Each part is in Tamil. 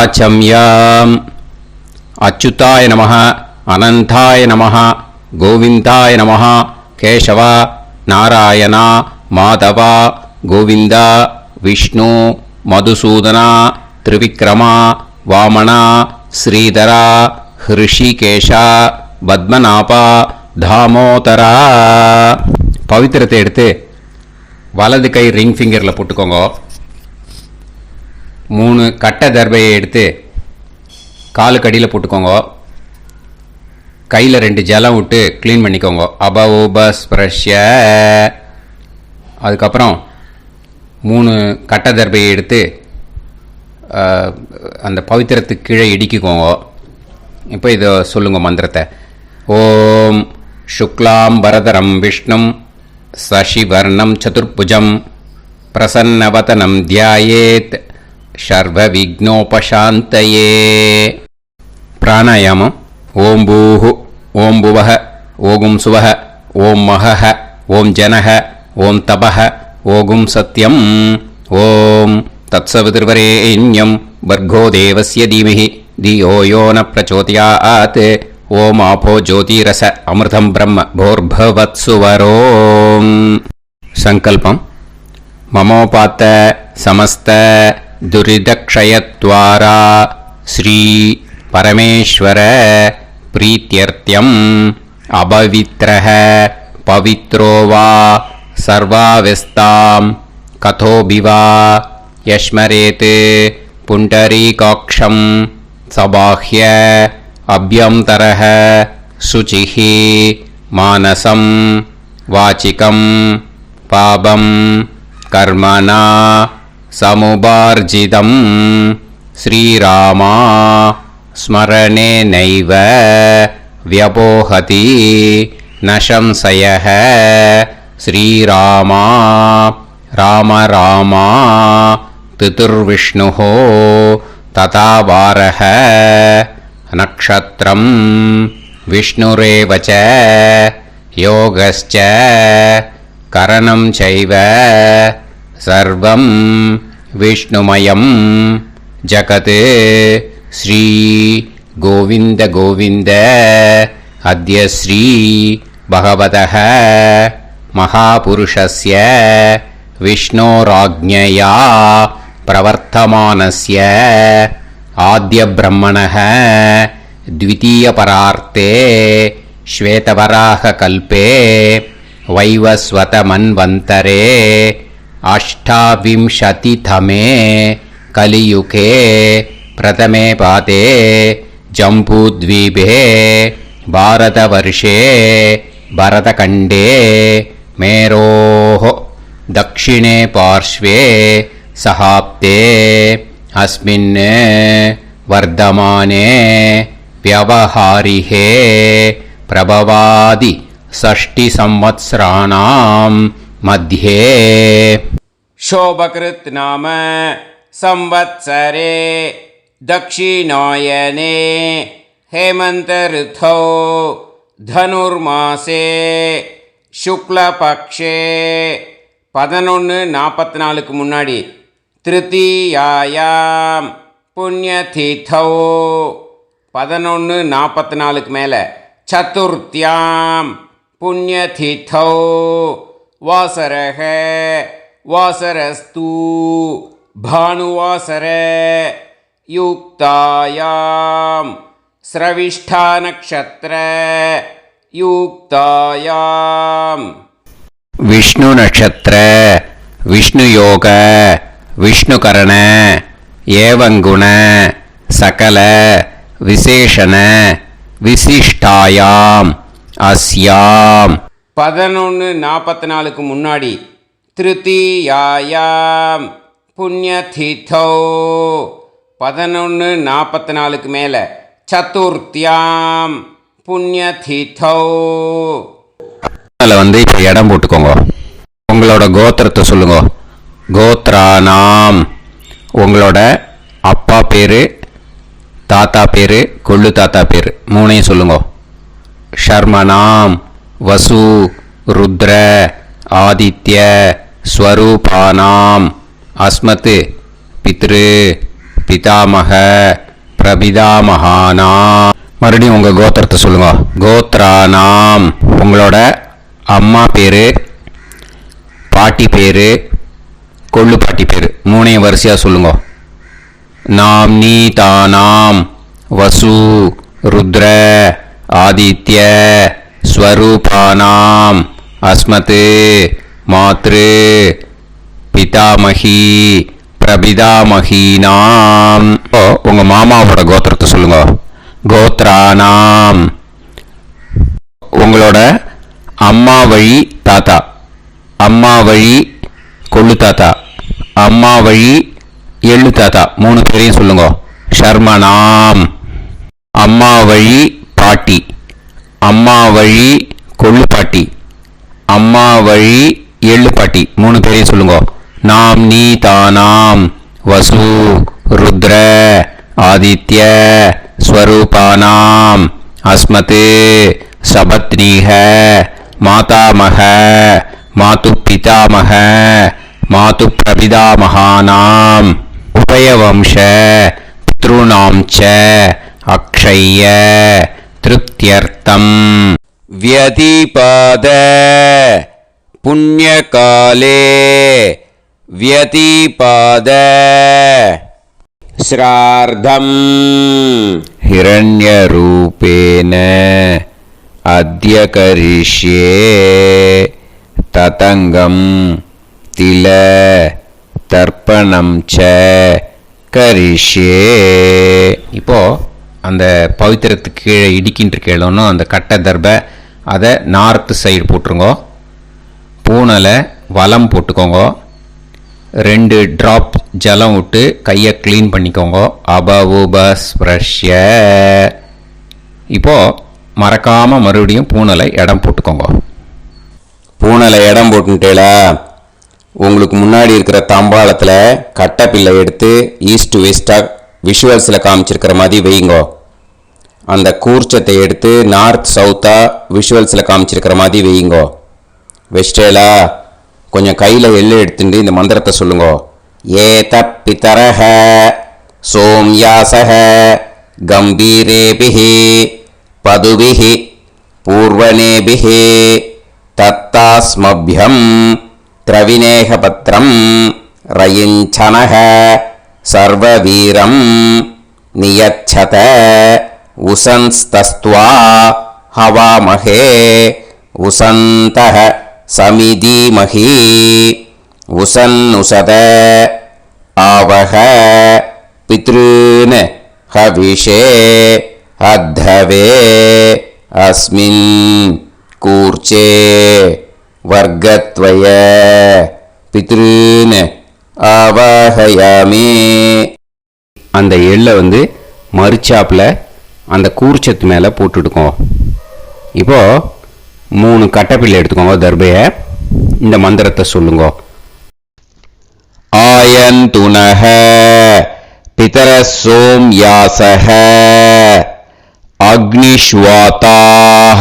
ஆச்சம்யாம். அச்சுதாய நமः, அனந்தாய நமः, கோவிந்தாய நமः, கேசவ, நாராயணா, மாதவா, கோவிந்தா, விஷ்ணு, மதுசூதனா, திரிவிக்ரமா, வாமனா, ஸ்ரீதரா, ஹிருஷிகேஷா, பத்மநாபா, தாமோதரா. பவித்திரத்தை எடுத்து வலது கை ரிங் ஃபிங்கரில் போட்டுக்கோங்க. 3 கட்டை தர்பையை எடுத்து காலுக்கடியில் போட்டுக்கோங்க. கையில் 2 ஜலம் விட்டு க்ளீன் பண்ணிக்கோங்க. அபவோபஸ்பிரஷ்ய. அதுக்கப்புறம் 3 கட்டை தர்பையை எடுத்து அந்த பவித்திரத்துக்கு கீழே இடிக்கிக்கோங்க. இப்போ இதை சொல்லுங்க மந்திரத்தை. ஓம் சுக்லாம் வரதரம் விஷ்ணும் சசிவர்ணம் சதுர்புஜம் பிரசன்னவதனம் தியாயேத் சர்வ விக்னோபசாந்தயே. பிராணாயாமம். ஓம் பூஹு, ஓம் புவஹ, ஓகும் சுவஹ, ஓம் மஹஹ, ஓம் ஜனஹ, ஓம் தபஹ, ஓகும் சத்யம். ஓம் தத்சவிதுர்வரேண்யம் பர்கோ தேவஸ்ய தீமஹி தியோ யோ ந பிரச்சோதயாத். ஓம் ஆபோ ஜோதிரச அமிர்தம் பிரம்ம போர்பவத்சுவரோம். சங்கல்பம். மமோபாத்த சமஸ்த துரிதக்ஷயத்வாரா ஸ்ரீ பரமேஸ்வர பிரீத்யர்த்தியம் அபவித்ரஹ பவித்ரோ வா சர்வாவஸ்தாம் கதோபிவா யஸ்மரேத் புண்டரீகாக்ஷம் சபாஹ்ய அப்யந்தரஹ சுசிஹி மானசம் வாசிகம் பாபம் கர்மணா சமுபார்ஜிதம் ஸ்ரீராமா ஸ்மரணேனைவ வ்யபோஹதி ந சம்சயः. ஸ்ரீராமா ராம ராமா திதுர்விஷ்ணுः ததா வாரஹ. நக்ஷத்ரம் விஷ்ணுரேவ ச யோகஸ்ச கரணம் சைவ சர்வம் விஷ்ணுமயம் ஜகத். ஸ்ரீ கோவிந்த கோவிந்த அத்ய ஸ்ரீ பகவதः மகாபுருஷஸ்ய விஷ்ணோராஜ்ஞயா பிரவர்த்தமானஸ்ய ஆத்ய பிரம்மணः த்விதீயபரார்த்தே ஸ்வேதவராக கல்பே வைவஸ்வத மன்வந்தரே அஷ்டாவிம்சதிதமே கலியுகே பிரதமே பாதே ஜம்பூத்வீபே பாரதவர்ஷே பரதகண்டே மேரோः தக்ஷிணே பார்ஷ்வே சஹாப்தே அஸ்மின் வர்தமானே व्यवहारिहे प्रभवादि 6 संवत्सराणां मध्ये शोभकृत् नाम संवत्सरे दक्षिणायने हेमंत ऋतौ धनुर्मासे शुक्लपक्षे 11:44 முன்னாடி திருத்தீயாயாம் புண்ணியதீதௌ 11:44 மேலே சதுர்த்தியாம் புண்ணியதீதௌ வாசரஹ வாசரஸ்து பானுவாசர யுக்தாயாம் ஸ்ரவிஷ்டா நக்ஷத்ர யுக்தாயாம் விஷ்ணு நட்சத்திர விஷ்ணு யோக விஷ்ணுகரண ஏவங்குண சகல விசேஷண விசிஷ்டாயாம் அஸ்யாம் 11:44 முன்னாடி திருத்தீயாயாம் புண்ணியதீதௌ 11:44 மேலே சதுர்த்தியாம் புண்ணியதீதௌ. அதில் இப்போ இடம் போட்டுக்கோங்க. உங்களோட கோத்திரத்தை சொல்லுங்க. கோத்ரானாம் உங்களோட அப்பா பேர், தாத்தா பேர், கொள்ளு தாத்தா பேர் 3ஐயும் சொல்லுங்க. ஷர்மனாம் வசு ருத்ர ஆதித்ய ஸ்வரூபானாம் அஸ்மத் பித்ரு பிதாமக பிரபிதாமகானாம். மறுபடியும் உங்கள் கோத்திரத்தை சொல்லுங்க. கோத்ரானாம், உங்களோட அம்மா பேர், பாட்டி பேர், கொள்ளு பாட்டி பேர் மூணையும் வரிசையாக சொல்லுங்க. நாம்னி தானாம் வசு ருத்ர ஆதித்ய ஸ்வரூபானாம் அஸ்மத் மாத்ரு பிதாமகி பிரபிதாமகீனாம். உங்க மாமாவோட கோத்திரத்தை சொல்லுங்க. கோத்ரானாம், உங்களோட அம்மா வழி தாத்தா, அம்மா வழி கொள்ளு தாத்தா, அம்மா வழி எள்ளு தாத்தா மூணு பேரையும் சொல்லுங்க. ஷர்மனாம், அம்மா வழி பாட்டி, அம்மா வழி கொள்ளு பாட்டி, அம்மா வழி எள்ளு பாட்டி மூணு பேரையும் சொல்லுங்க. நாம் நீ தானாம் வசு ருத்ர ஆதித்ய ஸ்வரூபானாம் அஸ்மத் சபத்னீஹ மாதாமக மாது பிதாமக மாது பிரபிதாமகானாம் உபயவம்ச பித்ருணாம் ச அக்ஷய்ய திருப்தியர்த்தம் வியதிபாத புண்ணியகாலே व्यतीपाद श्रार्धम् हिरण्यरूपेण अद्य करिष्ये ततङ्गम् तिल தர்ப்பணம் ச கரிஷ்யே. இப்போ அந்த பவித்திரத்துக்கு கீழே இடிக்கின்ற கீழே அந்த கட்டை தர்பை அதை நார்த்து சைடு போட்டுருங்க. பூனலை வலம் போட்டுக்கோங்க. 2 ட்ராப் ஜலம் விட்டு கையை க்ளீன் பண்ணிக்கோங்க. அபவுபஸ்ப்ரஷ்ய. இப்போது மறக்காமல் மறுபடியும் பூனலை இடம் போட்டுக்கோங்க. பூனலை இடம் போட்டுட்டேலா, உங்களுக்கு முன்னாடி இருக்கிற தாம்பாளத்தில் கட்டைப்பில்லை எடுத்து ஈஸ்ட் வெஸ்டாக விஷுவல்ஸில் காமிச்சிருக்கிற மாதிரி வைங்கோ. அந்த கூர்ச்சத்தை எடுத்து நார்த் சவுத்தாக விஷுவல்ஸில் காமிச்சிருக்கிற மாதிரி வைங்கோ. வெஸ்டேலா கொஞ்சம் கையில் எள்ளு எடுத்துட்டு இந்த மந்திரத்தை சொல்லுங்க. ஏத பிதரஹ சோம்யாசஹ கம்பீரேபிஹி பதுபிஹி பூர்வனேபிஹி தத்தாஸ்மப்யம் திரவிநேகபத்ரம் ரயிஞ்சனஹ சர்வவீரம் நியச்சத உசன்ஸ்தஸ்த்வா ஹவாமஹே உசந்தஹ சமிதீமஹி உசன்னுசத ஆவஹ பித்ருன் ஹவிஷே அத்தவே அஸ்மின் கூர்ச்சே வர்க்கத்வய பித்ருன் ஆவாஹயாமி. அந்த எள்ளை மரிச்சாப்பில் அந்த கூர்ச்சத்து மேலே போட்டுடுக்கோம். இப்போது 3 கட்டைப்பிள்ளை எடுத்துக்கோங்க. தர்பையை இந்த மந்திரத்தை சொல்லுங்க. ஆயந்துனஹ பிதர சோம்யாசஹ அக்னிஷ்வாதாஹ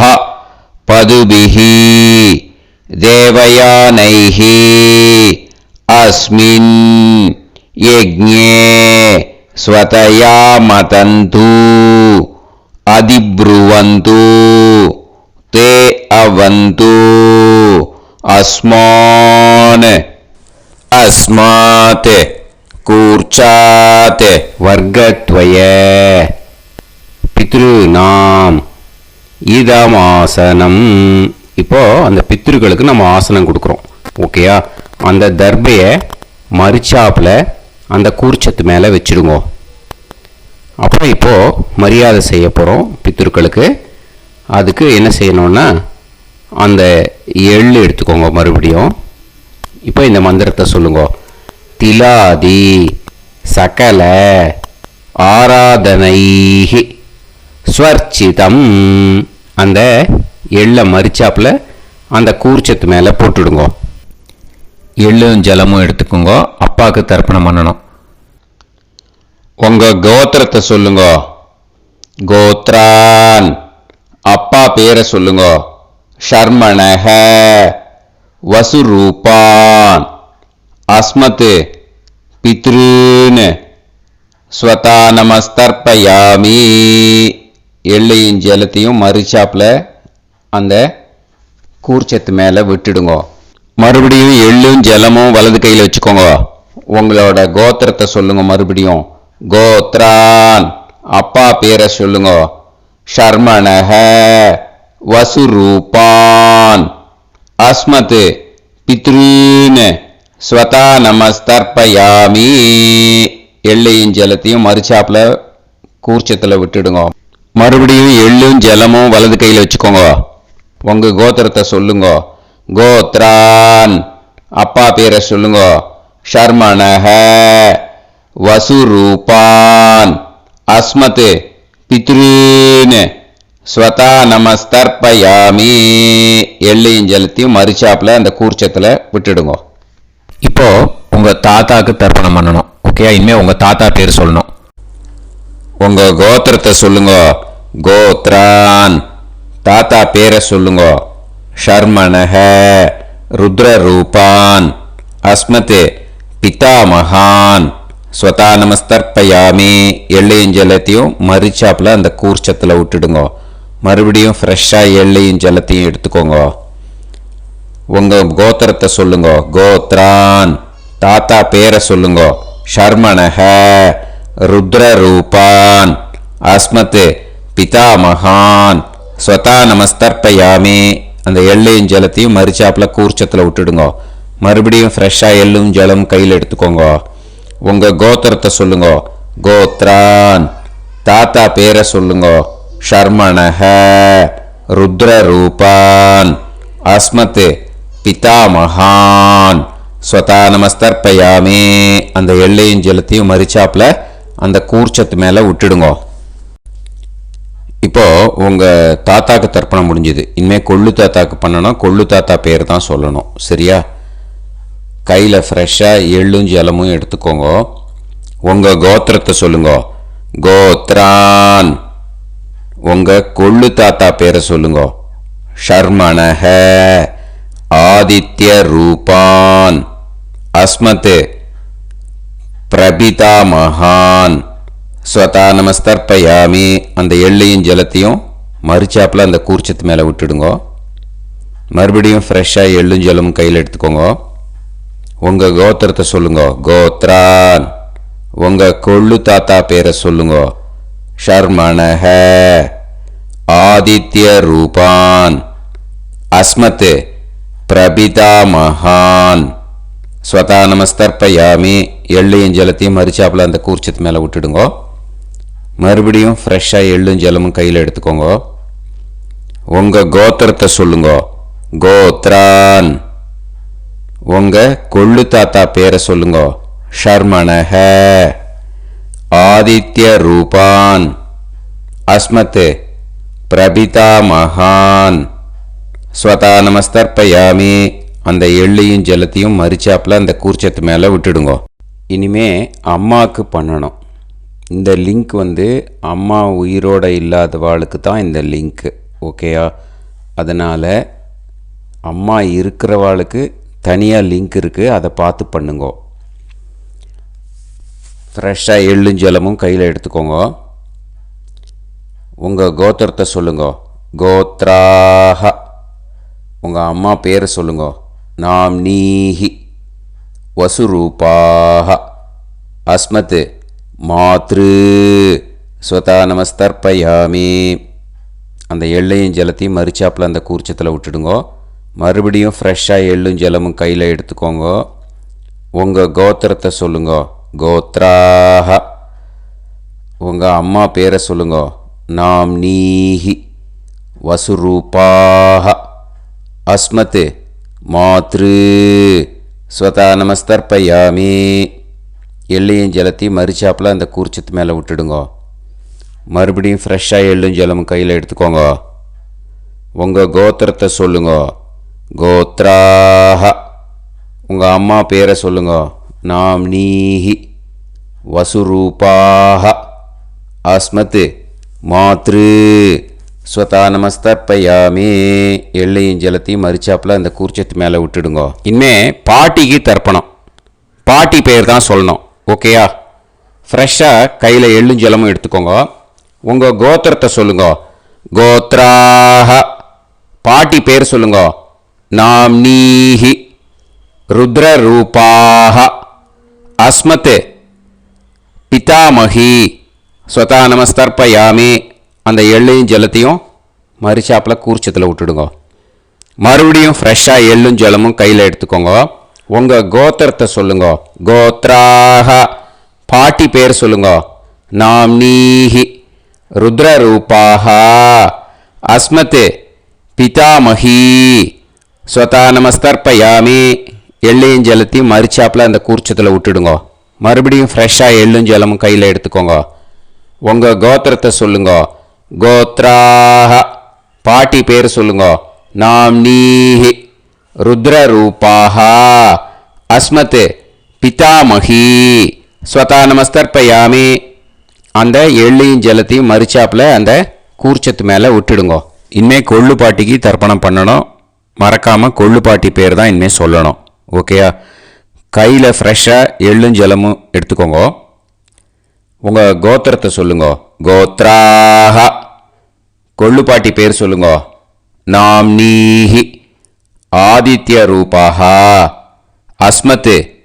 பதுபிஹி தேவயானைஹி அஸ்மின் யஜ்ஞே ஸ்வதயா மதந்து அதிப்ருவந்து தே அவது அஸ்மான் அஸ்மாத் கூர்ச்சாத் வர்க்கத்வய பித்ருநாம் இதமாசனம். இப்போ அந்த பித்ருக்களுக்கு நம்ம ஆசனம் கொடுக்குறோம். ஓகேயா? அந்த தர்பையை மரிச்சாப்பில் அந்த கூர்ச்சத்து மேலே வச்சுடுங்க. அப்புறம் இப்போது மரியாதை செய்ய போகிறோம் பித்ருக்களுக்கு. அதுக்கு என்ன செய்யணும்னா அந்த எள்ளு எடுத்துக்கோங்க. மறுபடியும் இப்போ இந்த மந்திரத்தை சொல்லுங்க. திலாதி சகல ஆராதனைஹி ஸ்வர்ச்சிதம். அந்த எள்ளை மரிச்சாப்பில் அந்த கூர்ச்சத்து மேலே போட்டுடுங்க. எள்ளும் ஜலமும் எடுத்துக்கோங்க. அப்பாவுக்கு தர்ப்பணம் பண்ணணும். உங்கள் கோத்திரத்தை சொல்லுங்க. கோத்ரான், அப்பா பேரை சொல்லுங்க. ஷர்மணஹ வசுரூபான் அஸ்மத் பித்ருன் ஸ்வதா நமஸ்தர்ப்பயாமி. எள்ளையும் ஜலத்தையும் மறிச்சாப்புல அந்த கூர்ச்சத்து மேலே விட்டுடுங்க. மறுபடியும் எள்ளும் ஜலமும் வலது கையில் வச்சுக்கோங்க. உங்களோட கோத்திரத்தை சொல்லுங்க. மறுபடியும் கோத்ரான், அப்பா பேரை சொல்லுங்க. ஷர்மணஹ, வசுரூபான், அஸ்மத், பித்ருன்னு. ஸ்வதா நமஸ்தர்ப்பயாமி. எள்ளையும் ஜலத்தையும் மறிச்சாப்புல கூர்ச்சத்தில் விட்டுடுங்க. மறுபடியும் எள்ளும் ஜலமும் வலது கையில் வச்சுக்கோங்க. உங்க கோத்திரத்தை சொல்லுங்க. கோத்ரான், அப்பா பேரை சொல்லுங்க. ஷர்மணஹ, வசுரூபான், அஸ்மத், பித்ருன்னு. ஸ்வதா நமஸ்தர்ப்பயாமி. எள்ளையும் ஜலத்தையும் மறிச்சாப்புல அந்த கூர்ச்சத்தில் விட்டுடுங்க. இப்போ உங்க தாத்தாக்கு தர்ப்பணம் பண்ணணும். ஓகே, இனிமே உங்க தாத்தா பேர் சொல்லணும். உங்க கோத்திரத்தை சொல்லுங்க. கோத்ரான், தாத்தா பேரை சொல்லுங்க. ஷர்மணஹ, ருத்ரரூபான், அஸ்மத், பிதாமகான். ஸ்வதா நமஸ்தர்ப்பயாமி. எள்ளையும் ஜலத்தையும் மறிச்சாப்புல அந்த கூர்ச்சத்தில் விட்டுடுங்க. மறுபடியும் ஃப்ரெஷ்ஷாக எள்ளையும் ஜலத்தையும் எடுத்துக்கோங்க. உங்க கோத்திரத்தை சொல்லுங்க. கோத்ரான், தாத்தா பேரை சொல்லுங்க. ஷர்மணஹ, ருத்ரரூபான், அஸ்மத், பிதாமகான். ஸ்வதா நமஸ்தர்ப்பயாமி. அந்த எள்ளையும் ஜலத்தையும் மறிச்சாப்புல கூர்ச்சத்தில் விட்டுடுங்க. மறுபடியும் ஃப்ரெஷ்ஷாக எள்ளும் ஜலம் கையில் எடுத்துக்கோங்க. உங்க கோத்திரத்தை சொல்லுங்க. கோத்ரான், தாத்தா பேரை சொல்லுங்க. ஷர்மணஹ, ருத்ரரூபான், அஸ்மத், பிதாமகான். ஸ்வதா நமஸ்தர்ப்பயாமி. அந்த எள்ளையும் ஜலத்தையும் மறிச்சாப்புல அந்த கூர்ச்சத்து மேலே விட்டுடுங்க. இப்போ உங்க தாத்தாக்கு தர்ப்பணம் முடிஞ்சுது. இனிமேல் கொள்ளு தாத்தாக்கு பண்ணணும். கொள்ளு தாத்தா பேர் தான் சொல்லணும். சரியா? கையில் ஃப்ரெஷ்ஷாக எள்ளும் ஜலமும் எடுத்துக்கோங்க. உங்க கோத்திரத்தை சொல்லுங்க. கோத்ரான், உங்க கொள்ளு தாத்தா பேரை சொல்லுங்க. ஷர்மணஹ, ஆதித்ய ரூபான், அஸ்மத், பிரபிதாமகான். ஸ்வதா நமஸ்தர்ப்பயாமி. அந்த எள்ளையும் ஜலத்தையும் மறிச்சாப்புல அந்த கூர்ச்சத்து மேலே விட்டுடுங்க. மறுபடியும் ஃப்ரெஷ்ஷாக எள்ளும் ஜலமும் கையில் எடுத்துக்கோங்க. உங்கள் கோத்திரத்தை சொல்லுங்க. கோத்ரான், உங்கள் கொள்ளு தாத்தா பேரை சொல்லுங்க. ஷர்மணஹ, ஆதித்ய ரூபான், அஸ்மத், பிரபிதாமகான். ஸ்வதா நமஸ்தர்ப்பயாமி. எள்ளையும் ஜலத்தையும் மறிச்சாப்புல அந்த கூர்ச்சத்து மேலே விட்டுடுங்க. மறுபடியும் ஃப்ரெஷ்ஷாக எள்ளும் ஜலமும் கையில் எடுத்துக்கோங்க. உங்கள் கோத்திரத்தை சொல்லுங்க. கோத்ரான், உங்கள் கொள்ளு தாத்தா பேரை சொல்லுங்க. ஷர்மணஹ, ஆதித்ய ரூபான், அஸ்மத், பிரபிதாமகான். ஸ்வதா நமஸ்தர்ப்பயாமி. அந்த எள்ளையும் ஜலத்தையும் மறிச்சாப்புல அந்த கூர்ச்சத்து மேலே விட்டுடுங்க. இனிமே அம்மாவுக்கு பண்ணணும். இந்த லிங்க் அம்மா உயிரோடு இல்லாதவாளுக்கு தான் இந்த லிங்க்கு. ஓகேயா? அதனால் அம்மா இருக்கிறவாளுக்கு தனியாக லிங்க் இருக்குது. அதை பார்த்து பண்ணுங்க. ஃப்ரெஷ்ஷாக எள்ளும் ஜலமும் கையில் எடுத்துக்கோங்க. உங்கள் கோத்திரத்தை சொல்லுங்க. கோத்ராஹ, உங்கள் அம்மா பேரை சொல்லுங்க. நாம்னீஹி, வசுரூபாஹ, அஸ்மத், மாத்ரு. ஸ்வதா நமஸ்தர்ப்பயாமி. அந்த எள்ளையும் ஜலத்தையும் மறிச்சாப்புல அந்த கூர்ச்சத்தில் விட்டுடுங்க. மறுபடியும் ஃப்ரெஷ்ஷாக எள்ளும் ஜலமும் கையில் எடுத்துக்கோங்க. உங்கள் கோத்திரத்தை சொல்லுங்க. கோத்ராஹ, உங்கள் அம்மா பேரை சொல்லுங்க. நாம்னீஹி, வசுரூபாஹ, அஸ்மத், மாத்ரு. ஸ்வதா நமஸ்தர்ப்பயாமி. எள்ளையும் ஜலத்தையும் மறிச்சாப்புல அந்த கூர்ச்சத்து மேலே விட்டுடுங்க. மறுபடியும் ஃப்ரெஷ்ஷாக எள்ளும் ஜலமும் கையில் எடுத்துக்கோங்க. உங்கள் கோத்திரத்தை சொல்லுங்க. கோத்ராஹ, உங்கள் அம்மா பேரை சொல்லுங்க. நாம்னீஹி, வசுரூபாஹ, அஸ்மத், மாத்ரு. ஸ்வதா நமஸ்தர்ப்பயாமி. எள்ளையும் ஜலத்தையும் மறிச்சாப்புல அந்த கூர்ச்சத்து மேலே விட்டுடுங்க. இனிமே பாட்டிக்கு தர்ப்பணம். பாட்டி பேர் தான் சொல்லணும். ஓகேயா? ஃப்ரெஷ்ஷாக கையில் எள்ளும் ஜலமும் எடுத்துக்கோங்க. உங்கள் கோத்திரத்தை சொல்லுங்க. கோத்ராஹ. பாட்டி பேர் சொல்லுங்க. நாம்னீஹி. ருத்ரரூபாஹ. அஸ்மத் பிதாமகி. ஸ்வதா நமஸ்தர்ப்பயாமி. அந்த எள்ளையும் ஜலத்தையும் மரிச்சாப்பில் கூர்ச்சத்தில் விட்டுடுங்க. மறுபடியும் ஃப்ரெஷ்ஷாக எள்ளும் ஜலமும் கையில் எடுத்துக்கோங்க. உங்கள் கோத்திரத்தை சொல்லுங்க. கோத்ராஹ. பாட்டி பேர் சொல்லுங்க. நாம்னீஹி. ருத்ரரூபாஹ. அஸ்மத் பிதாமகி. ஸ்வதா நமஸ்தர்ப்பயாமி. எள்ளையும் ஜலத்தையும் மரிச்சாப்பில் அந்த கூர்ச்சத்தில் விட்டுடுங்க. மறுபடியும் ஃப்ரெஷ்ஷாக எள்ளும் ஜலமும் கையில் எடுத்துக்கோங்க. உங்கள் கோத்திரத்தை சொல்லுங்க. கோத்ராஹ. பாட்டி பேர் சொல்லுங்க. நாம்னீஹி. ருத்ரரூபாஹ. அஸ்மத் பிதாமகி. ஸ்வதா நமஸ்தர்ப்பயாமி. அந்த எள்ளையும் ஜலத்தையும் மரிச்சாப்பில் அந்த கூர்ச்சத்து மேலே விட்டுடுங்க. இனிமேல் கொள்ளு பாட்டிக்கு தர்ப்பணம் பண்ணணும். மறக்காமல் கொள்ளு பாட்டி பேர் தான் இனிமேல் சொல்லணும். ஓகேயா? கையில் ஃப்ரெஷ்ஷாக எள்ளும் ஜலமும் எடுத்துக்கோங்க. உங்கள் கோத்திரத்தை சொல்லுங்க. கோத்ராஹ. கொள்ளு பாட்டி பேர் சொல்லுங்க. நாம்னீஹி. ஆதித்ய ரூபாஹ. அஸ்மத்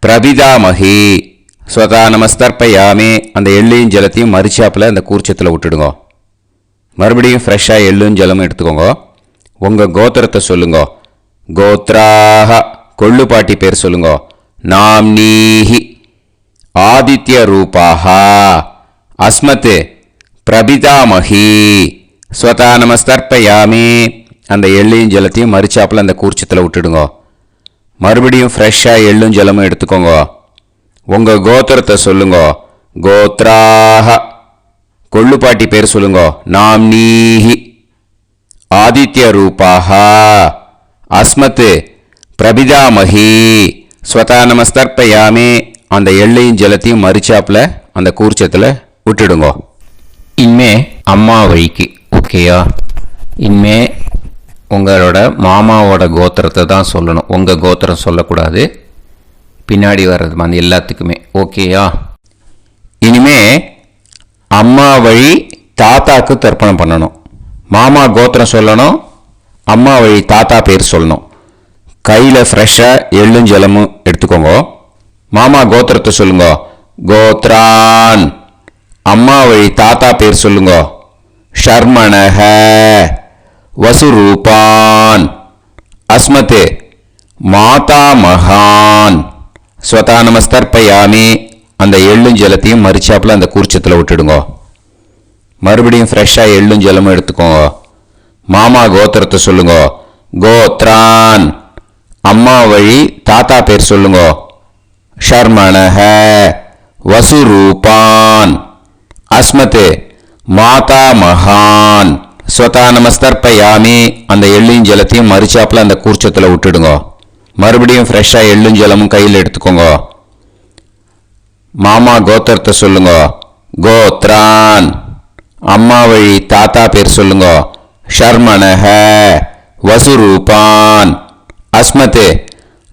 பிரபிதாமகி. ஸ்வதா நமஸ்தர்ப்பயாமி. அந்த எள்ளையும் ஜலத்தையும் மரிச்சாப்பில் அந்த கூர்ச்சத்தில் விட்டுடுங்க. மறுபடியும் ஃப்ரெஷ்ஷாக எள்ளும் ஜலமும் எடுத்துக்கோங்க. உங்கள் கோத்திரத்தை சொல்லுங்க. கோத்ராஹ. கொள்ளு பாட்டி பேர் சொல்லுங்க. நாம்னீஹி. ஆதித்ய ரூபாஹ. அஸ்மத் பிரபிதாமகி. ஸ்வதா நமஸ்தர்ப்பயாமி. அந்த எள்ளையும் ஜலத்தையும் மரிச்சாப்பில் அந்த கூர்ச்சத்தில் விட்டுடுங்க. மறுபடியும் ஃப்ரெஷ்ஷாக எள்ளும் ஜலமும் எடுத்துக்கோங்க. உங்கள் கோத்திரத்தை சொல்லுங்க. கோத்ராஹ. கொள்ளு பாட்டி பேர் சொல்லுங்க. நாம்னீஹி. ஆதித்ய ரூபாஹ. அஸ்மத் பிரபிதாமகி. ஸ்வதா நமஸ்தர்ப்பயாமி. அந்த எள்ளையும் ஜலத்தையும் மரிச்சாப்பில் அந்த கூர்ச்சத்தில் விட்டுடுங்க. இனிமே அம்மா வழிக்கு. ஓகேயா? இனிமே உங்களோட மாமாவோட கோத்திரத்தை தான் சொல்லணும். உங்கள் கோத்திரம் சொல்லக்கூடாது. பின்னாடி வர்றது மாதிரி எல்லாத்துக்குமே. ஓகேயா? இனிமே அம்மா வழி தாத்தாக்கு தர்ப்பணம் பண்ணணும். மாமா கோத்திரம் சொல்லணும். அம்மா வழி தாத்தா பேர் சொல்லணும். கையில் ஃப்ரெஷ்ஷாக எள்ளும் ஜலமும் எடுத்துக்கோங்க. மாமா கோத்திரத்தை சொல்லுங்க. கோத்ரான். அம்மா வழி தாத்தா பேர் சொல்லுங்க. ஷர்மணஹ. வசுரூபான். அஸ்மத் மாதாமகான். ஸ்வதா நமஸ்தர்ப்பயாமி. அந்த எள்ளும் ஜலத்தையும் மரிச்சாப்பில் அந்த கூர்ச்சத்தில் விட்டுடுங்க. மறுபடியும் ஃப்ரெஷ்ஷாக எள்ளும் ஜலமும் எடுத்துக்கோங்க. மாமா கோத்திரத்தை சொல்லுங்க. கோத்ரான். அம்மா வழி தாத்தா பேர் சொல்லுங்க. ஷர்மணஹ. வசுரூபான். அஸ்மத் மாதாமகான். ஸ்வதா நமஸ்தர்ப்பயாமி. அந்த எள்ளையும் ஜலத்தையும் மரிச்சாப்பில் அந்த கூர்ச்சத்தில் விட்டுடுங்க. மறுபடியும் ஃப்ரெஷ்ஷாக எள்ளும் ஜலமும் கையில் எடுத்துக்கோங்க. மாமா கோத்திரத்தை சொல்லுங்க. கோத்ரான். அம்மா வழி தாத்தா பேர் சொல்லுங்க. ஷர்மணஹ. வசுரூபான். அஸ்மத்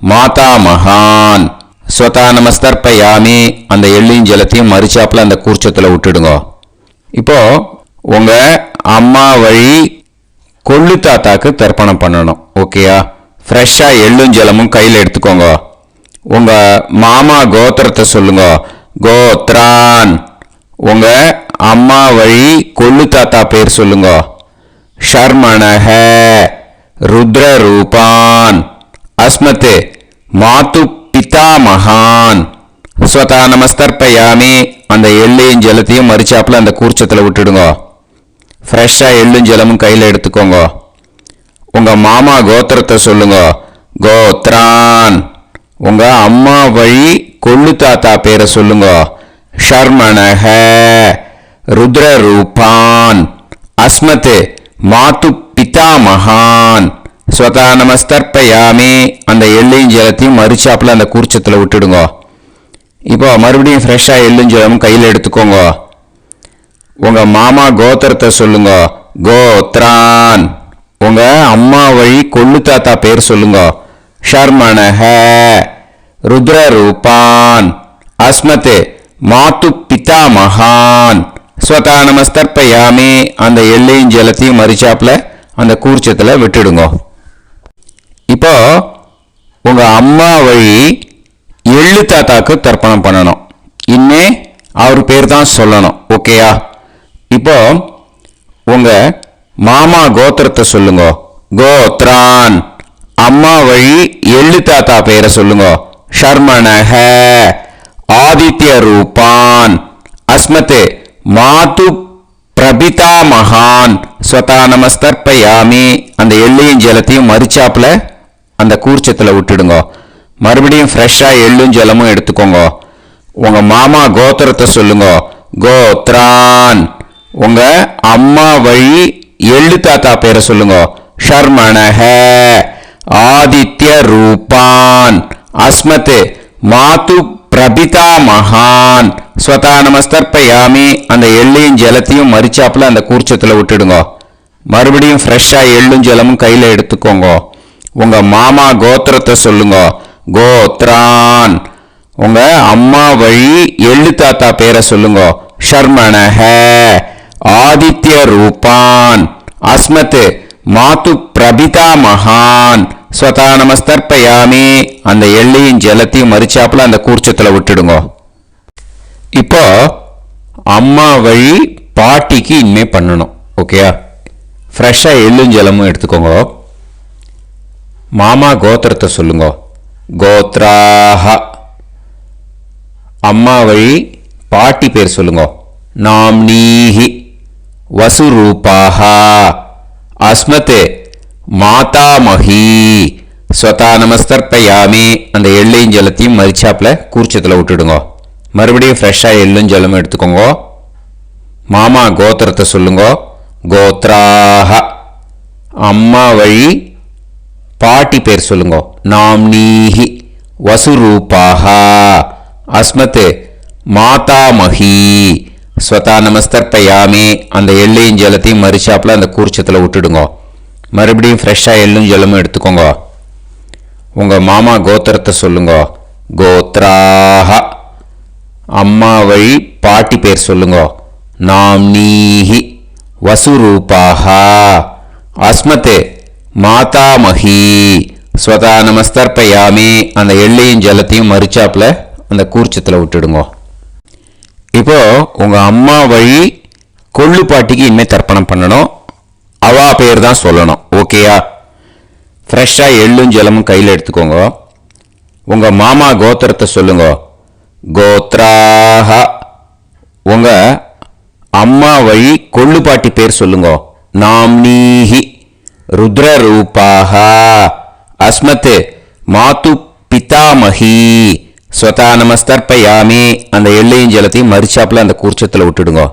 மாதாமகான். ஸ்வதா நமஸ்தர்ப்பயாமி. அந்த எள்ளையும் ஜலத்தையும் மரிச்சாப்பில் அந்த கூர்ச்சத்தில் விட்டுடுங்க. இப்போ உங்கள் அம்மா வழி கொள்ளு தாத்தாக்கு தர்ப்பணம் பண்ணணும். ஓகேயா? ஃப்ரெஷ்ஷாக எள்ளும் ஜலமும் கையில் எடுத்துக்கோங்க. உங்கள் மாமா கோத்திரத்தை சொல்லுங்க. கோத்ரான். உங்கள் அம்மா வழி கொள்ளு தாத்தா பேர் சொல்லுங்க. ஷர்மணஹ. ருத்ரரூபான். அஸ்மத் மாது பிதாமகான். ஸ்வதா நமஸ்தர்ப்பயாமி. அந்த எள்ளையும் ஜலத்தையும் மரிச்சாப்பில் அந்த கூர்ச்சத்தில் விட்டுடுங்க. ஃப்ரெஷ்ஷாக எள்ளும் ஜலமும் கையில் எடுத்துக்கோங்க. உங்கள் மாமா கோத்திரத்தை சொல்லுங்க. கோத்ரான். உங்கள் அம்மா வழி கொள்ளு தாத்தா பேரை சொல்லுங்க. ஷர்மணஹ. ருத்ரரூபான். அஸ்மத் மாது பிதாமகான். ஸ்வதா நமஸ்தர்ப்பயாமி. அந்த எள்ளையும் ஜலத்தையும் மரிச்சாப்பில் அந்த கூர்ச்சத்தில் விட்டுடுங்க. இப்போ மறுபடியும் ஃப்ரெஷ்ஷாக எள்ளும் ஜலமும் கையில் எடுத்துக்கோங்க. உங்கள் மாமா கோத்திரத்தை சொல்லுங்க. கோத்ரான். உங்கள் அம்மா வழி கொள்ளு தாத்தா பேர் சொல்லுங்க. ஷர்மணஹ. ருத்ரரூபான். அஸ்மத் மாத்து பிதா மகான் ஸ்வதா நமஸ்தர்ப்பயாமி அந்த எள்ளையும் ஜலத்தையும் மறிச்சாப்புல அந்த கூர்ச்சத்தில் விட்டுடுங்க. இப்போ உங்க அம்மா வழி எள்ளு தாத்தாக்கு தர்ப்பணம் பண்ணணும். இன்னே அவர் பேர் தான் சொல்லணும். ஓகேயா? இப்போ உங்க மாமா கோத்திரத்தை சொல்லுங்க. கோத்ரான். அம்மா வழி எள்ளு தாத்தா பேரை சொல்லுங்க. ஷர்மணஹ ஆதித்ய ரூபான் அஸ்மத் மாது பிரபிதா மகான் ஸ்வதா நமஸ்தர்ப்பயாமி அந்த எள்ளையும் ஜலத்தையும் மறிச்சாப்புல அந்த கூர்ச்சத்தில் விட்டுடுங்க. மறுபடியும் ஃப்ரெஷ்ஷாக எள்ளும் ஜலமும் எடுத்துக்கோங்க. உங்க மாமா கோத்திரத்தை சொல்லுங்க. கோத்ரான். உங்க அம்மா வழி எள்ளு தாத்தா பேரை சொல்லுங்க. ஷர்மணஹ ஆதித்ய ரூபான் அஸ்மத் மாது பிரபிதா மகான் ஸ்வதா நமஸ்தர்ப்பயாமி அந்த எள்ளையும் ஜலத்தையும் மறிச்சாப்புல அந்த கூர்ச்சத்தில் விட்டுடுங்க. மறுபடியும் ஃப்ரெஷ்ஷாக எள்ளும் ஜலமும் கையில் எடுத்துக்கோங்க. உங்க மாமா கோத்திரத்தை சொல்லுங்க. கோத்ரான். உங்க அம்மா வழி எள்ளு தாத்தா பேரை சொல்லுங்க. ஷர்மணஹ ஆதித்ய ரூபான் அஸ்மத் மாது பிரபிதா மகான் ஸ்வதா நமஸ்தர்ப்பயாமி அந்த எள்ளையும் ஜலத்தையும் மறிச்சாப்புல அந்த கூர்ச்சத்தில் விட்டுடுங்க. இப்போ அம்மா வழி பாட்டிக்கு இனிமே பண்ணணும். ஓகேயா? ஃப்ரெஷ்ஷாக எள்ளும் ஜலமும் எடுத்துக்கோங்க. மாமா கோத்திரத்தை சொல்லுங்க. கோத்ராஹ. அம்மா வழி பாட்டி பேர் சொல்லுங்க. நாம்னீஹி வசுரூபாஹ அஸ்மத் மாதாமஹி ஸ்வதா நமஸ்தர்ப்பயாமி அந்த எள்ளையும் ஜலத்தையும் மறிச்சாப்புல கூர்ச்சத்தில் விட்டுடுங்க. மறுபடியும் ஃப்ரெஷ்ஷாக எள்ளும் ஜலமும் எடுத்துக்கோங்க. மாமா கோத்திரத்தை சொல்லுங்க. கோத்ராஹ. அம்மா வழி பாட்டி பேர் சொல்லுங்க. நாம்னீஹி வசுரூபாஹ அஸ்மத் மாதாமஹி ஸ்வதா நமஸ்தர்ப்பயாமி அந்த எள்ளையும் ஜலத்தையும் மறிச்சாப்புல அந்த கூர்ச்சத்தில் விட்டுடுங்க. மறுபடியும் ஃப்ரெஷ்ஷாக எள்ளும் ஜலமும் எடுத்துக்கோங்க. உங்க மாமா கோத்திரத்தை சொல்லுங்க. கோத்ராஹ. அம்மா வழி பாட்டி பேர் சொல்லுங்க. நாம்னீஹி வசுரூபாஹ அஸ்மத் மாதாமஹி ஸ்வதா நமஸ்தர்ப்பயாமி அந்த எள்ளையும் ஜலத்தையும் மறிச்சாப்புல அந்த கூர்ச்சத்தில் விட்டுடுங்க. இப்போ உங்க அம்மா வழி கொள்ளு பாட்டிக்கு இனிமே தர்ப்பணம் பண்ணணும். அவா பேர் தான் சொல்லணும். ஓகேயா? ஃப்ரெஷ்ஷாக எள்ளும் ஜலமும் கையில் எடுத்துக்கோங்க. உங்க மாமா கோத்திரத்தை சொல்லுங்க. கோத்ராஹ. உங்க அம்மா வழி கொள்ளு பாட்டி பேர் சொல்லுங்க. நாம்னீஹி ருத்ரரூபாஹ அஸ்மத் மாது பிதாமஹி ஸ்வதா நமஸ்தர்ப்பயாமி அந்த எள்ளையும் ஜலத்தையும் மறிச்சாப்புல அந்த கூர்ச்சத்தில் விட்டுடுங்க.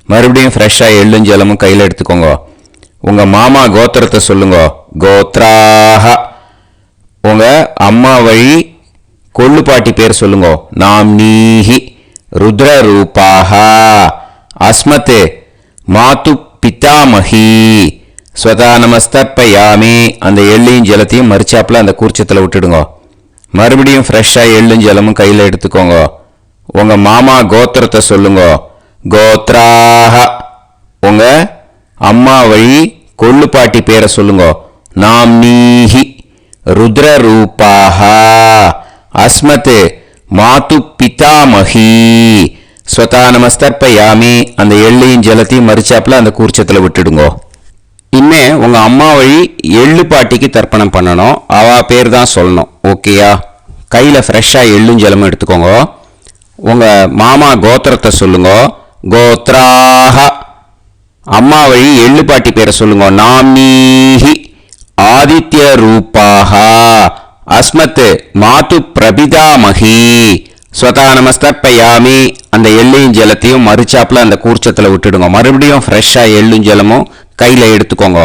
மறுபடியும் ஃப்ரெஷ்ஷாக எள்ளும் ஜலமும் கையில் எடுத்துக்கோங்க. உங்க மாமா கோத்திரத்தை சொல்லுங்க. கோத்ராஹ. உங்க அம்மா வழி கொள்ளு பாட்டி பேர் சொல்லுங்க. நாம்னீஹி ருத்ரரூபாஹ அஸ்மத் மாது பிதாமஹி ஸ்வதா நமஸ்தர்ப்பயாமி அந்த எள்ளையும் ஜலத்தையும் மறிச்சாப்புல அந்த கூர்ச்சத்தில் விட்டுடுங்க. மறுபடியும் ஃப்ரெஷ்ஷாக எள்ளும் ஜலமும் கையில் எடுத்துக்கோங்க. உங்க மாமா கோத்திரத்தை சொல்லுங்க. கோத்ராஹ. உங்க அம்மா வழி கொள்ளு பாட்டி பேரை சொல்லுங்க. நாம்னீஹி ருத்ரரூபாஹ அஸ்மத் மாது பிதாமஹி ஸ்வதா நமஸ்தர்ப்பயாமி அந்த எள்ளையும் ஜலத்தையும் மறிச்சாப்புல அந்த கூர்ச்சத்தில் விட்டுடுங்க. இனிமே உங்க அம்மா வழி எள்ளு பாட்டிக்கு தர்ப்பணம் பண்ணணும். அவா பேர் தான் சொல்லணும். ஓகேயா? கையில் ஃப்ரெஷ்ஷாக எள்ளும் ஜலமும் எடுத்துக்கோங்க. உங்க மாமா கோத்திரத்தை சொல்லுங்க. கோத்ராஹ. அம்மா வழி எள்ளு பாட்டி பேரை சொல்லுங்க. நாம்னீஹி ஆதித்ய ரூபாஹ அஸ்மத் மாது பிரபிதாமஹி ஸ்வதா நமஸ்தர்ப்பயாமி அந்த எள்ளையும் ஜலத்தையும் மறிச்சாப்புல அந்த கூர்ச்சத்தில் விட்டுடுங்க. மறுபடியும் ஃப்ரெஷ்ஷாக எள்ளும் ஜலமும் கையில் எடுத்துக்கோங்க.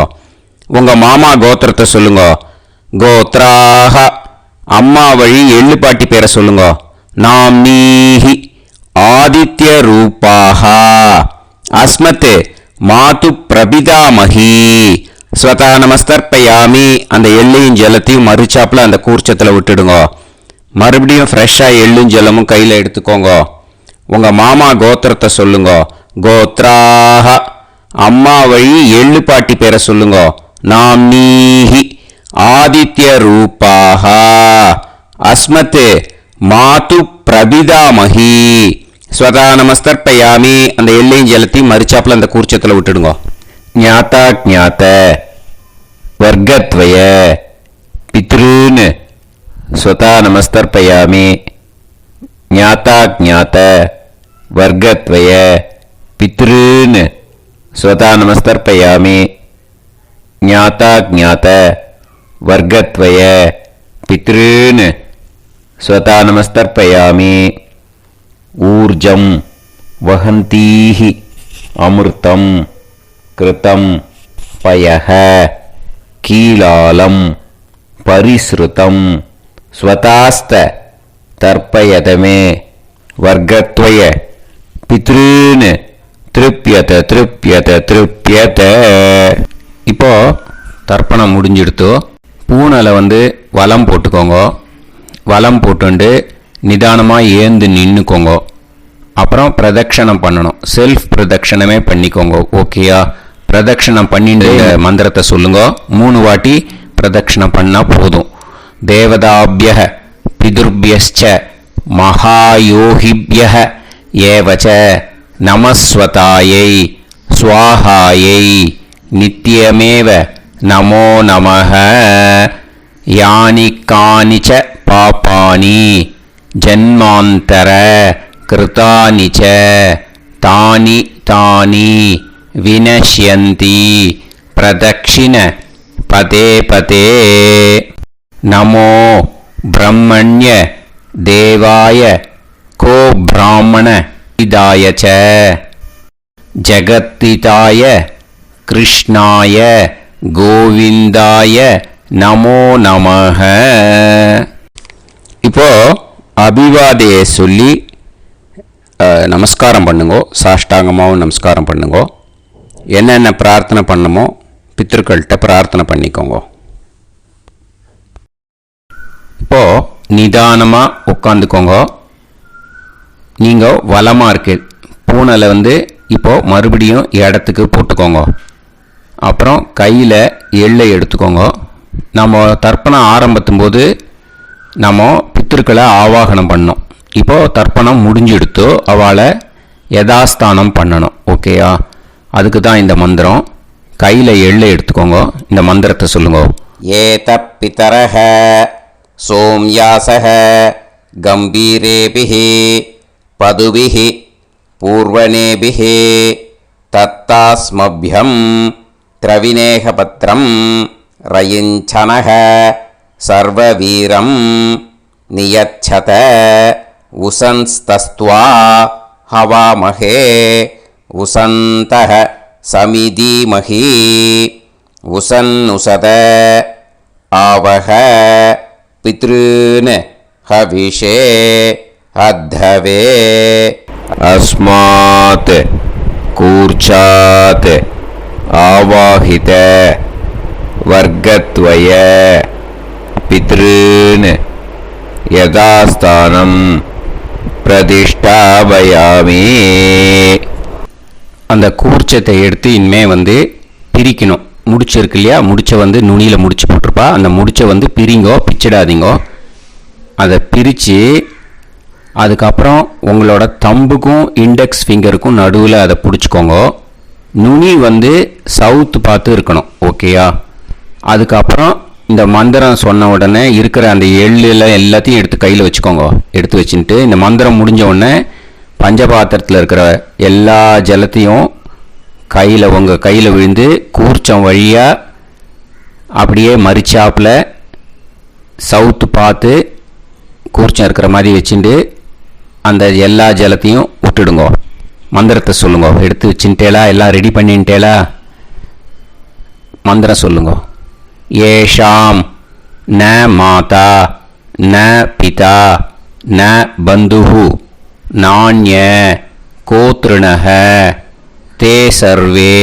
உங்க மாமா கோத்திரத்தை சொல்லுங்க. கோத்ராஹ. அம்மா வழி எள்ளு பாட்டி பேரை சொல்லுங்க. நாம்னீஹி ஆதித்ய ரூபாஹ அஸ்மத் மாது பிரபிதாமஹி ஸ்வதா நமஸ்தர்ப்பயாமி அந்த எள்ளையும் ஜலத்தையும் மறிச்சாப்புல அந்த கூர்ச்சத்தில் விட்டுடுங்க. மறுபடியும் ஃப்ரெஷ்ஷாக எள்ளும் ஜலமும் கையில் எடுத்துக்கோங்க. உங்கள் மாமா கோத்திரத்தை சொல்லுங்க. கோத்ராஹ. அம்மா வழி எள்ளு பாட்டி பேரை சொல்லுங்க. நாம்னீஹி. ஆதித்ய ரூபாக. அஸ்மத் மாது பிரபிதாமஹி. ஸ்வதா நமஸ்தர்ப்பயாமி. அந்த எள்ளையும் ஜலத்தையும் மறிச்சாப்புல அந்த கூர்ச்சத்தில் விட்டுடுங்க. ஞாதா ஞாத வர்க்கத்வய பித்ருன் ஸ்வதா நமஸ்தர்ப்பயாமி. ஞாதா ஞாத வர்க்கத்வய பித்ருன் ஸ்வதா நமஸ்தர்ப்பயாமி. ஞாதா ஞாத வர்க்கத்வய பித்ருன் ஸ்வதா நமஸ்தர்ப்பயாமி. ஊர்ஜம் வஹந்தீஹி அமிர்தம் கிருதம் பயஹ கீலாலம் பரிஸ்ருதம் ஸ்வதாஸ்த தர்ப்பயதமே வர்க்கத்வய பித்ருன் திருப்யத திருப்யத திருப்யத. இப்போ தர்ப்பணம் முடிஞ்சிடுத்தோ. பூனலை வலம் போட்டுக்கோங்க. வலம் போட்டுண்டு நிதானமாக ஏந்து நின்றுக்கோங்க. அப்புறம் பிரதட்சணம் பண்ணணும். செல்ஃப் பிரதட்சணமே பண்ணிக்கோங்க. ஓகேயா? பிரதட்சணம் பண்ணிட்டு மந்திரத்தை சொல்லுங்க. 3 வாட்டி பிரதட்சணம் பண்ணால் போதும். தேவதாபிய பிதுர்பியச்ச மகாயோகிபிய ஏவச்ச நமஸ்வதாயை ஸ்வாஹாயை நித்யமேவ நமோ நமஹ. யானி கானிச்ச பாபானி ஜன்மாந்தர கிருதானி ச தானி தானி வினஷ்யந்தி பிரதக்ஷிண பதே பதே. நமோ பிரம்மண்ய தேவாய கோ பிராமண இதாய ச ஜகத்திதாய கிருஷ்ணாய கோவிந்தாய நமோ நமஹ. இப்போ அபிவாதையை சொல்லி நமஸ்காரம் பண்ணுங்கோ. சாஷ்டாங்கமாகவும் நமஸ்காரம் பண்ணுங்கோ. என்னென்ன பிரார்த்தனை பண்ணமோ பித்திருக்கள்கிட்ட பிரார்த்தனை பண்ணிக்கோங்க. இப்போது நிதானமாக உட்காந்துக்கோங்க. நீங்கள் வலமாக இருக்கு பூனலை இப்போது மறுபடியும் இடத்துக்கு போட்டுக்கோங்க. அப்புறம் கையில் எள்ளை எடுத்துக்கோங்க. நம்ம தர்ப்பணம் ஆரம்பித்தும் போது நம்ம பித்திருக்களை ஆவாகனம் பண்ணோம். இப்போது தர்ப்பணம் முடிஞ்செடுத்தோ அவளை யதாஸ்தானம் பண்ணணும். ஓகேயா? அதுக்கு தான் இந்த மந்திரம். கையில் எள்ளை எடுத்துக்கோங்க. இந்த மந்திரத்தை சொல்லுங்க. ஏத பிதரஹ சோம்யாசஹ கம்பீரேபிஹி பதுபிஹி பூர்வணேபிஹி தத்தாஸ்மப்யம் திரவிநேகபத்ரம் ரயிஞ்சனஹ சர்வவீரம் நியச்சத உசன்ஸ்தஸ்த்வா ஹவாமஹே உசந்தஹ சமிதீமஹி உசன்னுசத ஆவஹ பித்ருன் ஹவிஷே அத்தவே. அஸ்மாத் கூர்ச்சாத் ஆவாஹித வர்க்கத்வய பித்ருன் யதாஸ்தானம் பிரதிஷ்டாபயாமி. அந்த கூர்ச்சத்தை எடுத்து இனிமே பிரிக்கணும். முடிச்சிருக்கு இல்லையா? முடிச்சை நுனியில் முடிச்சு போட்டிருப்பா. அந்த முடிச்சை பிரிங்கோ, பிச்சிடாதீங்கோ. அதை பிரித்து அதுக்கப்புறம் உங்களோட தம்புக்கும் இண்டெக்ஸ் ஃபிங்கருக்கும் நடுவில் அதை பிடிச்சிக்கோங்க. நுனி சவுத்து பார்த்து இருக்கணும். ஓகேயா? அதுக்கப்புறம் இந்த மந்திரம் சொன்ன உடனே இருக்கிற அந்த எள்ளில் எல்லாத்தையும் எடுத்து கையில் வச்சுக்கோங்க. எடுத்து வச்சுட்டு இந்த மந்திரம் முடிஞ்ச உடனே பஞ்சபாத்திரத்தில் இருக்கிற எல்லா ஜலத்தையும் உங்கள் கையில் விழுந்து கூர்ச்சம் வழியாக அப்படியே மறிச்சாப்பில் சவுத்து பார்த்து கூர்ச்சம் இருக்கிற மாதிரி வச்சுட்டு அந்த எல்லா ஜலத்தையும் விட்டுடுங்க. மந்திரத்தை சொல்லுங்க. எடுத்து வச்சுட்டேலா? எல்லாம் ரெடி பண்ணிட்டேலா? மந்திரம் சொல்லுங்க. ஏஷாம் ந மாதா ந பிதா ந பந்துஹு நாண்ய கோத்ருணஹ தே சர்வே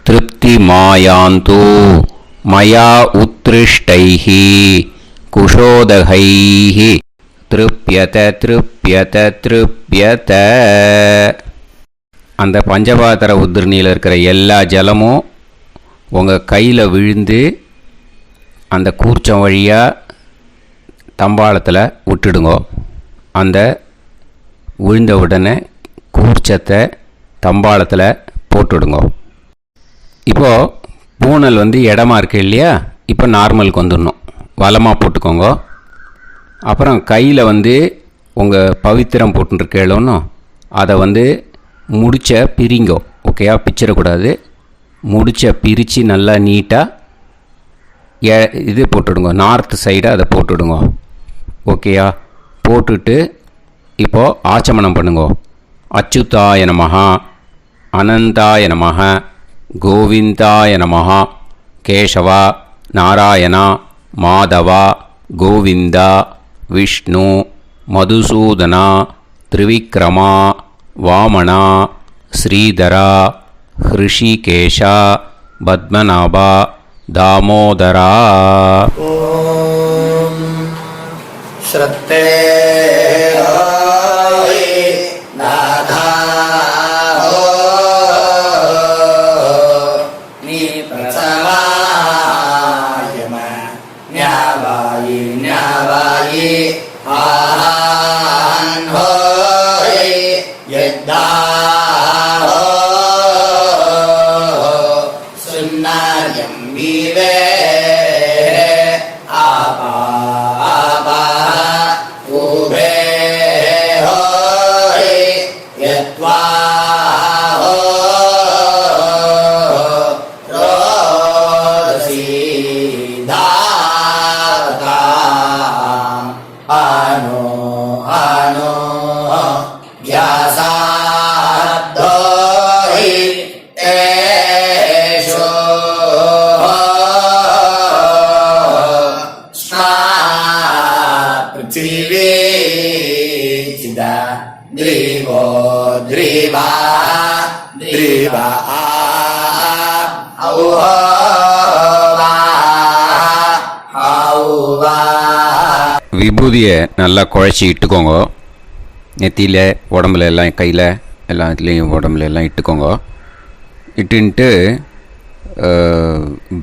திருப்தி மாயாந்து மயா உத்ருஷ்டைஹி குஷோதகைஹி திருப்யத திருப்யத திருப்யத. அந்த பஞ்சபாத்திர உதிரணியில் இருக்கிற எல்லா ஜலமும் உங்கள் கையில் விழுந்து அந்த கூர்ச்சம் வழியாக தம்பாளத்தில் விட்டுடுங்க. அந்த விழுந்த உடனே கூர்ச்சத்தை தம்பாளத்தில் போட்டுடுங்க. இப்போது பூனல் இடமா இருக்கு இல்லையா, இப்போ நார்மலுக்கு வந்துடணும். வலமாக போட்டுக்கோங்க. அப்புறம் கையில் உங்கள் பவித்திரம் போட்டுருக்கேளோன்னு அதை முடிச்ச பிரிங்கோ. ஓகேயா, பிச்சிடக்கூடாது. முடிச்ச பிரித்து நல்லா நீட்டாக இது போட்டுடுங்க. நார்த் சைடை அதை போட்டுடுங்க. ஓகேயா, போட்டுட்டு இப்போது ஆச்சமனம் பண்ணுங்க. அச்சுதாய நமஹ, அனந்தாய நமஹ, கோவிந்தாய நமஹ, கேசவா, நாராயணா, மாதவா, கோவிந்தா, விஷ்ணு, மதுசூதனா, திரிவிக்ரமா, வாமனா, ஸ்ரீதரா, ஹிருஷிகேஷா, பத்மநாபா, தாமோதரா. ஓம் ஸ்ரத்தே நாதா நீ பிரசமாயம ஞாவாயி ஞாவாயி ஆஹான் ஹோய் யத்தா சுன்னாயம் வீவே ஆபா ஆபா உபே ஹோய் யத்வா ரோதசி தாதா ஆனோ ஆனோ வ்யாசாத்தோஹி தேஷோ ஸ்மா பிருத்திவி சிதா த்ரிவோ த்ரிவா த்ரிவா ஔவா ஔவா. விபூதியை நல்லா குழச்சி இட்டுக்கோங்க. நெத்தியில், உடம்புல எல்லாம், கையில் எல்லாத்துலேயும் உடம்புல எல்லாம் இட்டுக்கோங்க. இட்டுன்ட்டு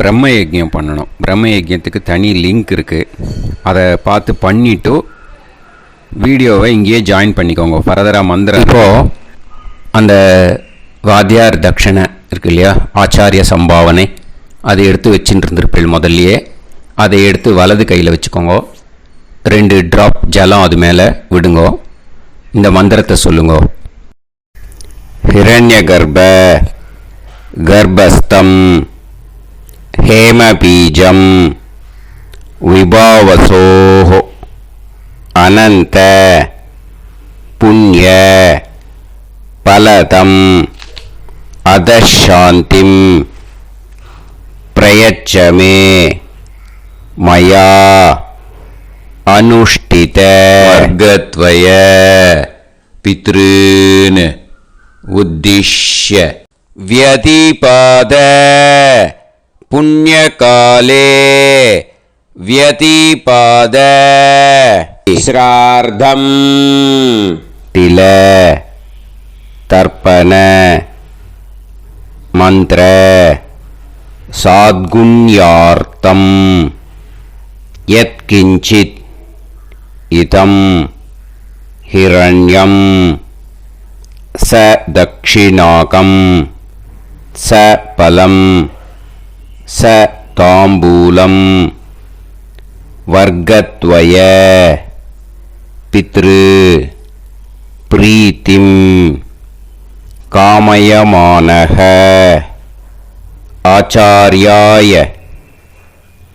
பிரம்ம யஜ்யம் பண்ணணும். பிரம்ம யஜ்யத்துக்கு தனி லிங்க் இருக்குது. அதை பார்த்து பண்ணிவிட்டு வீடியோவை இங்கேயே ஜாயின் பண்ணிக்கோங்க. ஃபர்தராக மந்திரம். இப்போது அந்த வாத்தியார் தட்சணை இருக்கு இல்லையா, ஆச்சாரிய சம்பாவனை, அதை எடுத்து வச்சுட்டு இருந்திருப்பேன் முதல்லையே. அதை எடுத்து வலது கையில் வச்சுக்கோங்க. 2 ட்ராப் ஜலம் அது மேலே விடுங்கோ. இந்த மந்திரத்தை சொல்லுங்க. ஹிரண்ய கர்ப்ப கர்ப்பஸ்தம் ஹேமபீஜம் விபாவசோஹ அனந்த புண்ணிய பலதம் அதசாந்திம் பிரயச்சமே மயா அனுஷ்டித வர்க்கத்வய பித்ருன் உத்திஷ்ய வியதிபாத புண்ணியகாலே வியதிபாத ஸ்ரார்த்தம் தில தர்ப்பண மந்திர சாத்குண்யார்த்தம் யத்கிஞ்சித் இதம் ஹிரண்யம் ச தக்ஷிணாகம் ச பலம் ச தாம்பூலம் வர்க்கத்வய பித்ரு பிரீத்திம் காமயமானஹ ஆச்சார்யாய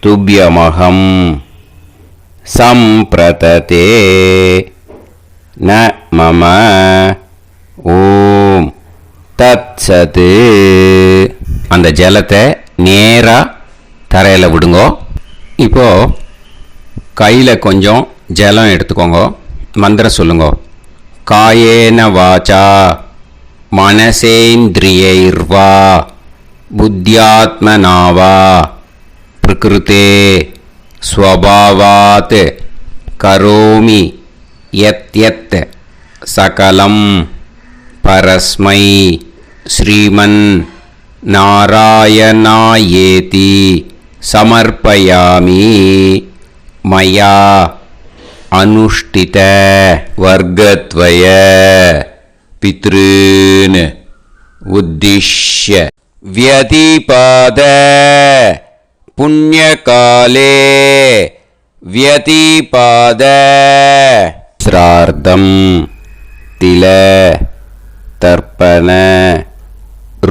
துப்யமகம் சம்பிரததே ந மம ஓம் தத்சது. அந்த ஜலத்தை நேராக தரையில் விடுங்கோ. இப்போது கையில் கொஞ்சம் ஜலம் எடுத்துக்கோங்க. மந்திரம் சொல்லுங்க. காயேன வாச்சா மனசேந்திரியைர்வா புத்தியாத்மனாவா பிரகிருதே ஸ்வபாவாத் கரோமி யத் யத் சகலம் பரஸ்மை ஸ்ரீமன் நாராயணாயேதி சமர்ப்பயாமி மயா அனுஷ்டித வர்க்கத்வய பித்ருன் உத்திஷ்ய व्यतिपाद पुण्यकाले व्यतिपाद श्रार्धं तिल तर्पण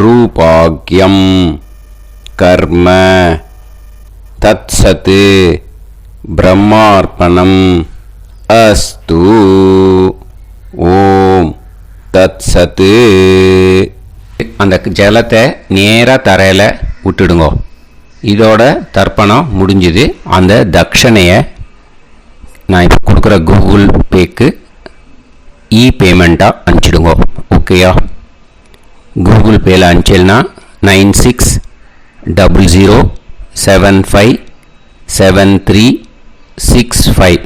रूपाग्यं कर्म तत्सत् ब्रह्मार्पणम् अस्तु ओम तत्सत् அந்த ஜலத்தை நேராக தரையில் விட்டுடுங்க. இதோட தர்ப்பணம் முடிஞ்சுது. அந்த தட்சணையை நான் இப்போ கொடுக்குற கூகுள் பேக்கு பேமெண்ட்டாக அனுப்பிச்சிடுங்க. ஓகேயா? கூகுள் பேயில் அனுப்பிச்சல்னா 9600757365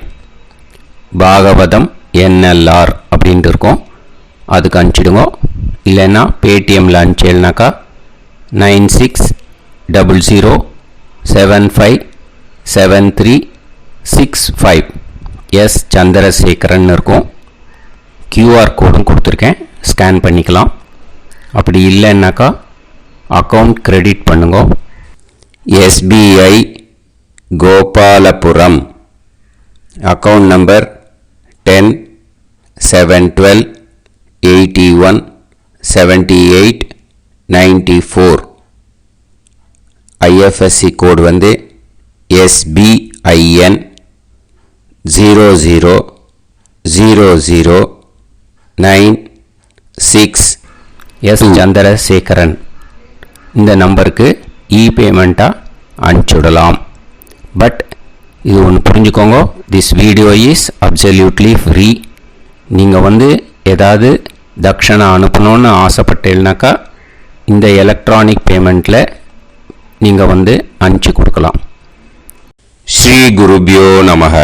பாகவதம் NLR அப்படின்ட்டு இருக்கும். அதுக்கு அனுப்பிச்சிடுங்க. இல்லைன்னா பேடிஎம்மில் அனுப்பிச்சேல்னாக்கா 9600757365 எஸ் சந்திரசேகரன் இருக்கும். கியூஆர் கோடும் கொடுத்துருக்கேன், ஸ்கேன் பண்ணிக்கலாம். அப்படி இல்லைன்னாக்கா அக்கௌண்ட் கிரெடிட் பண்ணுங்க. SBI Gopalapuram account number 10-7-12-81-78-94. IFSC கோடு வந்து SBIN 000096 எஸ் சந்திரசேகரன். இந்த நம்பருக்கு பேமெண்ட்டாக அனுப்பிச்சுடலாம். பட் இது ஒன்று புரிஞ்சுக்கோங்க, this video is absolutely free. நீங்கள் வந்து ஏதாவது தட்சணை அனுப்பணுன்னு ஆசைப்பட்டேன்னாக்கா இந்த எலக்ட்ரானிக் பேமெண்ட்டில் நீங்கள் வந்து அனுப்பிச்சி கொடுக்கலாம். ஸ்ரீ குருபியோ நமஹ.